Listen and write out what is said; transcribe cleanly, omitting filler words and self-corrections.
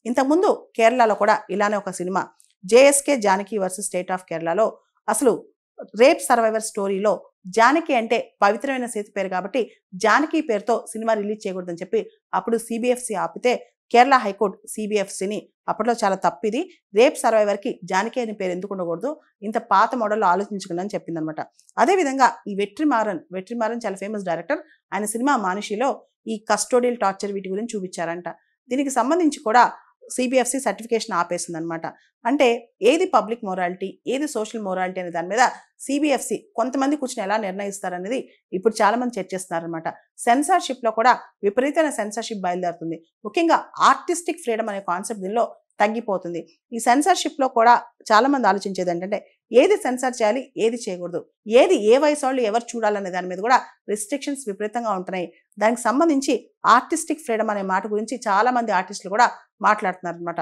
ఇంతకుముందు కేరళలో కూడా ఇలానే ఒక cinema JSK Janaki versus state of కేరళలో అసలు రేప్ సర్వైవర్ స్టోరీలో జానకి అంటే పవిత్రమైన సేతు పేరు కాబట్టి జానకి పేరుతో సినిమా రిలీజ్ చేయకూడదని చెప్పి అప్పుడు సిబిఎఫ్సి ఆపితే కేరళ హైకోర్టు సిబిఎఫ్సిని అప్పట్లో చాలా తప్పిది, రేప్ సర్వైవర్కి జానకి అనే పేరు ఎందుకు ఉండకూడదు, ఇంత పాత మోడల్లో ఆలోచించకుండా అని చెప్పిందనమాట. అదేవిధంగా ఈ వెట్రిమారన్ చాలా ఫేమస్ డైరెక్టర్. ఆయన సినిమా మానుషిలో ఈ కస్టోడియల్ టార్చర్ వీటి గురించి చూపించారంట. దీనికి సంబంధించి కూడా సిబిఎఫ్సి సర్టిఫికేషన్ ఆపేసింది అనమాట. అంటే ఏది పబ్లిక్ మొరాలిటీ, ఏది సోషల్ మొరాలిటీ అనే దాని మీద సిబిఎఫ్సి కొంతమంది కూర్చొని ఎలా నిర్ణయిస్తారనేది ఇప్పుడు చాలా మంది చర్చిస్తున్నారనమాట. సెన్సార్షిప్లో కూడా విపరీతమైన సెన్సార్షిప్ బయలుదేరుతుంది. ముఖ్యంగా ఆర్టిస్టిక్ ఫ్రీడమ్ అనే కాన్సెప్ట్ దీనిలో తగ్గిపోతుంది. ఈ సెన్సార్షిప్లో కూడా చాలా మంది ఆలోచించేది ఏంటంటే ఏది సెన్సార్ చేయాలి, ఏది చేయకూడదు, ఏది ఏ వయసు వాళ్ళు ఎవరు చూడాలనే దాని మీద కూడా రిస్ట్రిక్షన్స్ విపరీతంగా ఉంటున్నాయి. దానికి సంబంధించి ఆర్టిస్టిక్ ఫ్రీడమ్ అనే మాట గురించి చాలా మంది ఆర్టిస్టులు కూడా మాట్లాడుతున్నారు అనమాట.